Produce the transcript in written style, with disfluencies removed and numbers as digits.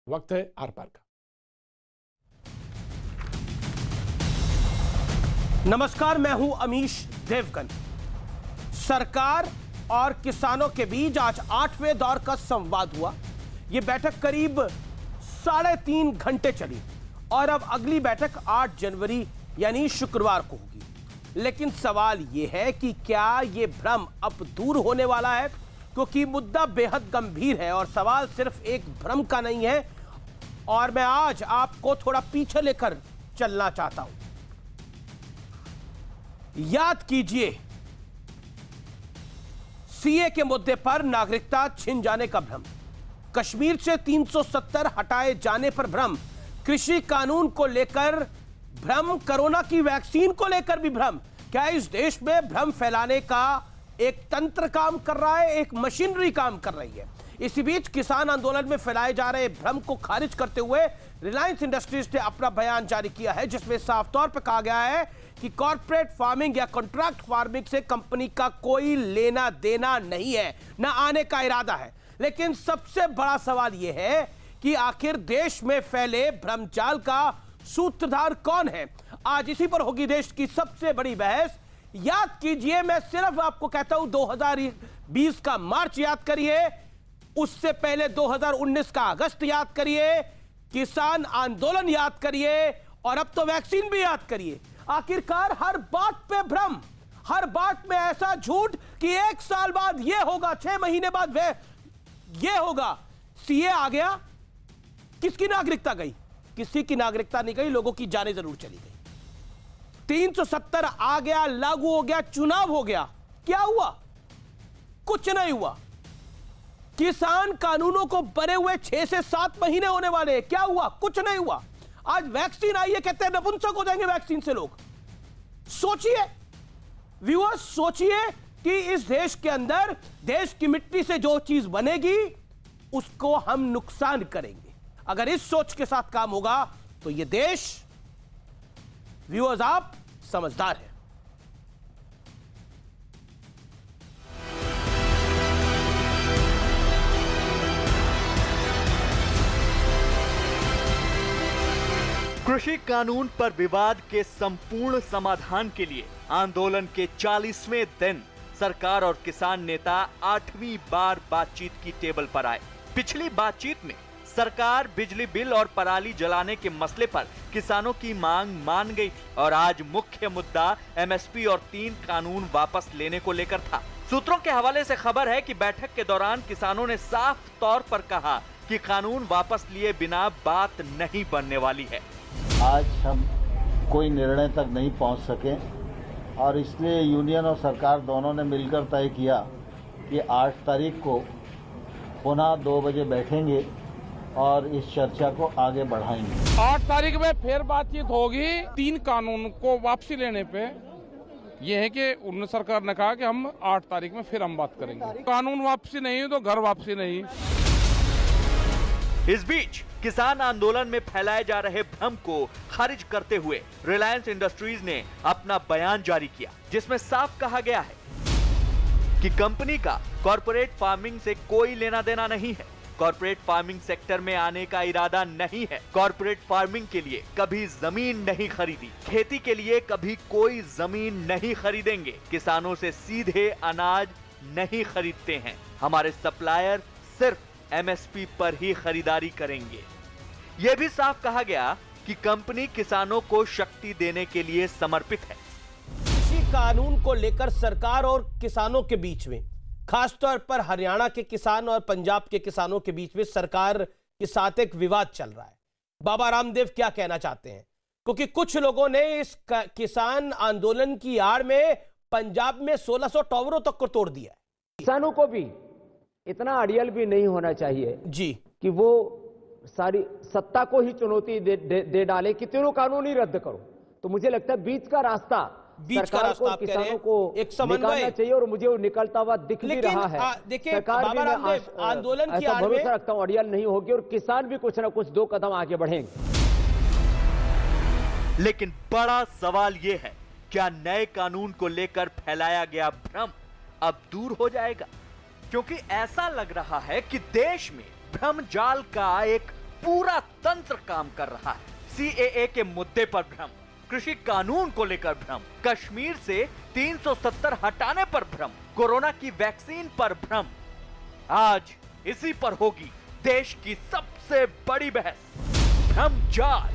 वक्त है आर पार का। नमस्कार, मैं हूं अमीश देवगन। सरकार और किसानों के बीच आज 8वें दौर का संवाद हुआ। यह बैठक करीब 3.5 घंटे चली और अब अगली बैठक 8 जनवरी यानी शुक्रवार को होगी। लेकिन सवाल यह है कि क्या यह भ्रम अब दूर होने वाला है, क्योंकि मुद्दा बेहद गंभीर है और सवाल सिर्फ एक भ्रम का नहीं है। और मैं आज आपको थोड़ा पीछे लेकर चलना चाहता हूं। याद कीजिए, सीए के मुद्दे पर नागरिकता छिन जाने का भ्रम, कश्मीर से 370 हटाए जाने पर भ्रम, कृषि कानून को लेकर भ्रम, कोरोना की वैक्सीन को लेकर भी भ्रम। क्या इस देश में भ्रम फैलाने का एक तंत्र काम कर रहा है, एक मशीनरी काम कर रही है? इसी बीच किसान आंदोलन में फैलाए जा रहे भ्रम को खारिज करते हुए रिलायंस इंडस्ट्रीज ने अपना बयान जारी किया है, जिसमें साफ तौर पर कहा गया है कि कॉर्पोरेट फार्मिंग या कॉन्ट्रैक्ट फार्मिंग से कंपनी का कोई लेना देना नहीं है, न आने का इरादा है। लेकिन सबसे बड़ा सवाल यह है कि आखिर देश में फैले भ्रमजाल का सूत्रधार कौन है? आज इसी पर होगी देश की सबसे बड़ी बहस। याद कीजिए, मैं सिर्फ आपको कहता हूं 2020 का मार्च याद करिए, उससे पहले 2019 का अगस्त याद करिए, किसान आंदोलन याद करिए और अब तो वैक्सीन भी याद करिए। आखिरकार हर बात पे भ्रम, हर बात में ऐसा झूठ कि 1 साल बाद यह होगा, 6 महीने बाद यह होगा। सीए आ गया, किसकी नागरिकता गई? किसी की नागरिकता नहीं गई, लोगों की जानें जरूर चली गई। 370 आ गया, लागू हो गया, चुनाव हो गया, क्या हुआ? कुछ नहीं हुआ। किसान कानूनों को बने हुए 6 से 7 महीने होने वाले हैं, क्या हुआ? कुछ नहीं हुआ। आज वैक्सीन आई है, कहते हैं नपुंसक हो जाएंगे वैक्सीन से लोग। सोचिए व्यूअर्स, सोचिए कि इस देश के अंदर देश की मिट्टी से जो चीज बनेगी उसको हम नुकसान करेंगे। अगर इस सोच के साथ काम होगा तो यह देश, व्यूअर्स आप समझदार हैं। कृषि कानून पर विवाद के संपूर्ण समाधान के लिए आंदोलन के 40वें दिन सरकार और किसान नेता 8वीं बार बातचीत की टेबल पर आए। पिछली बातचीत में सरकार बिजली बिल और पराली जलाने के मसले पर किसानों की मांग मान गई थी और आज मुख्य मुद्दा एमएसपी और 3 कानून वापस लेने को लेकर था। सूत्रों के हवाले से खबर है कि बैठक के दौरान किसानों ने साफ तौर पर कहा कि कानून वापस लिए बिना बात नहीं बनने वाली है। आज हम कोई निर्णय तक नहीं पहुंच सके और इसलिए यूनियन और सरकार दोनों ने मिलकर तय किया कि 8 तारीख को पुनः 2 बजे बैठेंगे और इस चर्चा को आगे बढ़ाएंगे। 8 तारीख में फिर बातचीत होगी 3 कानून को वापसी लेने पे। ये है कि उन्होंने सरकार ने कहा कि हम 8 तारीख में फिर हम बात करेंगे। कानून वापसी नहीं है तो घर वापसी नहीं। इस बीच किसान आंदोलन में फैलाए जा रहे भ्रम को खारिज करते हुए रिलायंस इंडस्ट्रीज ने अपना बयान जारी किया, जिसमें साफ कहा गया है कि कंपनी का कॉर्पोरेट फार्मिंग से कोई लेना देना नहीं है, कॉर्पोरेट फार्मिंग सेक्टर में आने का इरादा नहीं है, कॉर्पोरेट फार्मिंग के लिए कभी जमीन नहीं खरीदी, खेती के लिए कभी कोई जमीन नहीं खरीदेंगे, किसानों से सीधे अनाज नहीं खरीदते हैं, हमारे सप्लायर सिर्फ एमएसपी पर ही खरीदारी करेंगे। यह भी साफ कहा गया कि कंपनी किसानों को शक्ति देने के लिए समर्पित है। कृषि कानून को लेकर सरकार और किसानों के बीच में, खासतौर पर हरियाणा के किसान और पंजाब के किसानों के बीच में सरकार के साथ एक विवाद चल रहा है। बाबा रामदेव क्या कहना चाहते हैं? क्योंकि कुछ लोगों ने इस किसान आंदोलन की आड़ में पंजाब में 1600 टावरों तक को तोड़ दिया है। किसानों को भी इतना अड़ियल भी नहीं होना चाहिए जी कि वो सारी सत्ता को ही चुनौती दे डाले कि तीनों कानून ही रद्द करो। तो मुझे लगता है बीच का रास्ता सरकार को, किसानों को एक समन्वय चाहिए और मुझे वो निकलता हुआ दिख भी रहा है। देखिए बाबा रामदेव, आंदोलन की आड़ में भरोसा रखता हूं अड़ियल नहीं होगी और किसान भी कुछ ना कुछ 2 कदम आगे बढ़ेंगे। लेकिन बड़ा सवाल यह है, क्या नए कानून को लेकर फैलाया गया भ्रम अब दूर हो जाएगा? क्योंकि ऐसा लग रहा है कि देश में भ्रम जाल का एक पूरा तंत्र काम कर रहा है। सीएए के मुद्दे पर भ्रम, कृषि कानून को लेकर भ्रम, कश्मीर से 370 हटाने पर भ्रम, कोरोना की वैक्सीन पर भ्रम। आज इसी पर होगी देश की सबसे बड़ी बहस। भ्रम जाल।